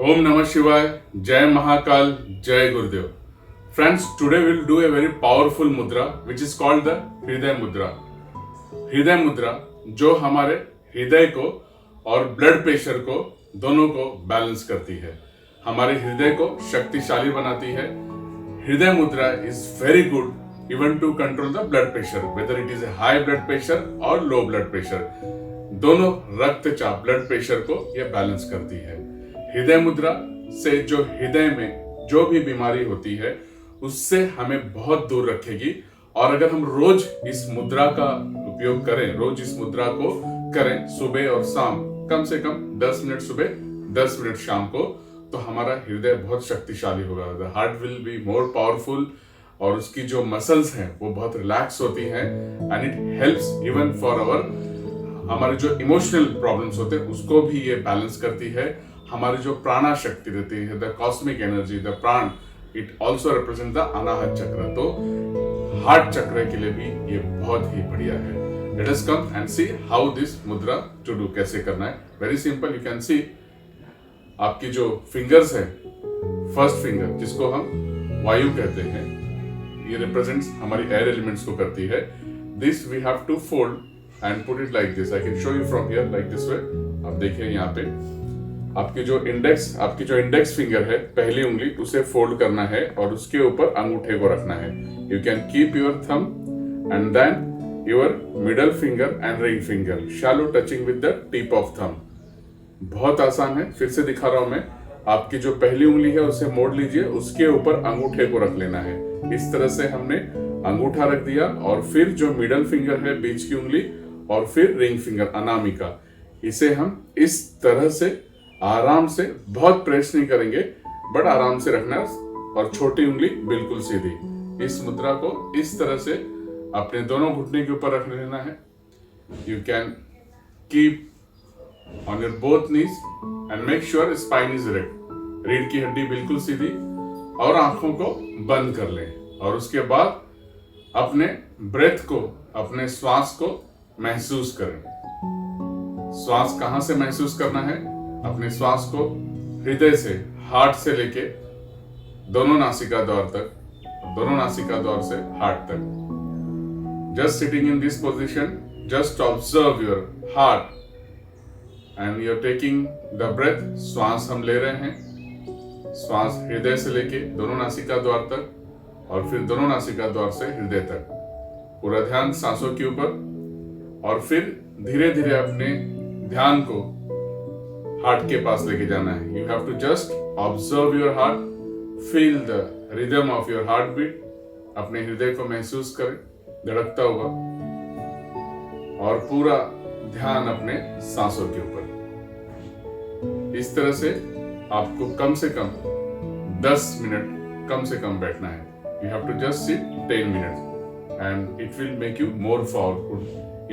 Om Namah Shivaya, Jai Mahakal, Jai Gurudev. Friends, today we will do a very powerful mudra which is called the Hriday Mudra. हृदय मुद्रा जो हमारे हृदय को और blood pressure को दोनों को बैलेंस करती है, हमारे हृदय को शक्तिशाली बनाती है. Hridaya mudra is very good even to control the blood pressure, whether it is a high blood pressure और लो ब्लड प्रेशर. दोनों रक्तचाप ब्लड प्रेशर को यह बैलेंस करती है. हृदय मुद्रा से जो हृदय में जो भी बीमारी होती है उससे हमें बहुत दूर रखेगी. और अगर हम रोज इस मुद्रा का उपयोग करें, रोज इस मुद्रा को करें सुबह और शाम, कम से कम 10 मिनट सुबह 10 मिनट शाम को, तो हमारा हृदय बहुत शक्तिशाली होगा. The heart will be more powerful और उसकी जो मसल्स हैं वो बहुत रिलैक्स होती हैं. And it helps even for हमारे जो इमोशनल प्रॉब्लम्स होते हैं उसको भी ये बैलेंस करती है. हमारी जो प्राणा शक्ति रहती है, द कॉस्मिक एनर्जी, द प्राण, इट ऑल्सो रिप्रेजेंट द अनाहत चक्र. तो हार्ट चक्र के लिए भी ये बहुत ही बढ़िया है. Let us come and see how this मुद्रा टू डू. कैसे करना है, very simple. You can see आपकी जो फिंगर्स है, फर्स्ट फिंगर जिसको हम वायु कहते हैं, ये रिप्रेजेंट्स हमारी एयर एलिमेंट्स को करती है. This we have to fold and put it like this. I can show you from here like this way. आप देखिए यहाँ पे आपकी जो इंडेक्स फिंगर है, पहली उंगली, उसे फोल्ड करना है और उसके ऊपर अंगूठे को रखना है. You can keep your thumb and then your middle finger and ring finger shallow touching with the tip of thumb. बहुत आसान है, फिर से दिखा रहा हूं मैं. आपकी जो पहली उंगली है उसे मोड़ लीजिए, उसके ऊपर अंगूठे को रख लेना है. इस तरह से हमने अंगूठा रख दिया और फिर जो मिडल फिंगर है, बीच की उंगली, और फिर रिंग फिंगर अनामिका, इसे हम इस तरह से आराम से, बहुत प्रेस नहीं करेंगे बट आराम से रखना, और छोटी उंगली बिल्कुल सीधी. इस मुद्रा को इस तरह से अपने दोनों घुटने के ऊपर रख लेना है. You can keep on your both knees and make sure spine is erect. रीढ़ की हड्डी बिल्कुल सीधी, और आंखों को बंद कर लें. और उसके बाद अपने ब्रेथ को, अपने श्वास को महसूस करें. श्वास कहां से महसूस करना है? अपने श्वास को हृदय से, हार्ट से लेके दोनों नासिका द्वार तक, दोनों नासिका द्वार से हार्ट तक. Just sitting in this position, just observe your heart and you are taking the breath. श्वास हम ले रहे हैं, श्वास हृदय से लेके दोनों नासिका द्वार तक और फिर दोनों नासिका द्वार से हृदय तक. पूरा ध्यान सांसों के ऊपर, और फिर धीरे धीरे अपने ध्यान को हार्ट के पास लेके जाना है. You have to just observe your heart, feel the rhythm of your heartbeat. अपने हृदय को महसूस करें धड़कता हुआ, और पूरा ध्यान अपने सांसों के ऊपर. इस तरह से आपको कम से कम 10 मिनट कम से कम बैठना है. You have to just sit 10 minutes and it will make you more powerful,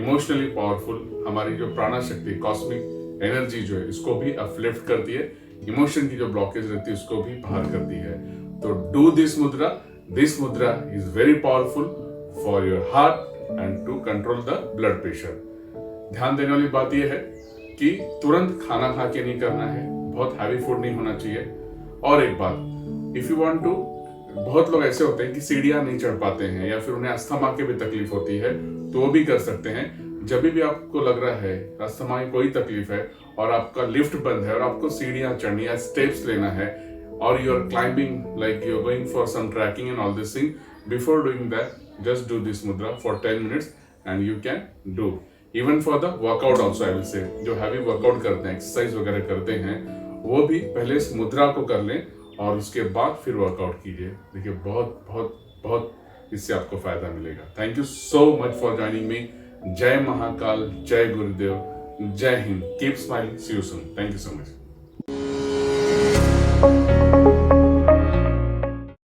emotionally powerful. हमारी जो प्राणा शक्ति, कॉस्मिक एनर्जी जो है, इसको भी अपलिफ्ट करती है. इमोशन की जो ब्लॉकेज रहती है उसको भी बाहर करती है. तो do this mudra. This mudra is very powerful for your heart and to control the blood pressure. ध्यान देने वाली बात यह है कि तुरंत खाना खा के नहीं करना है, बहुत हैवी फूड नहीं होना चाहिए. और एक बात, इफ यू वांट टू, बहुत लोग ऐसे होते हैं कि सीढ़ियां नहीं चढ़ पाते हैं या फिर उन्हें अस्थमा की भी तकलीफ होती है, तो वो भी कर सकते हैं. जब भी आपको लग रहा है अस्थमा की कोई तकलीफ है और आपका लिफ्ट बंद है और आपको सीढ़ियां चढ़नी है, स्टेप्स लेना है, और you are climbing like you are going for some trekking and all this thing, before doing that just do this मुद्रा for 10 minutes and you can do. Even for the workout also I will say, जो heavy workout करते हैं, exercise वगैरह करते हैं, वो भी पहले इस मुद्रा को कर लें और उसके बाद फिर वर्कआउट कीजिए. देखिए बहुत बहुत बहुत इससे आपको फायदा मिलेगा. Thank you so much for joining me. जय महाकाल, जय गुरुदेव, जय Hind. Keep smiling. See you soon. Thank you so much.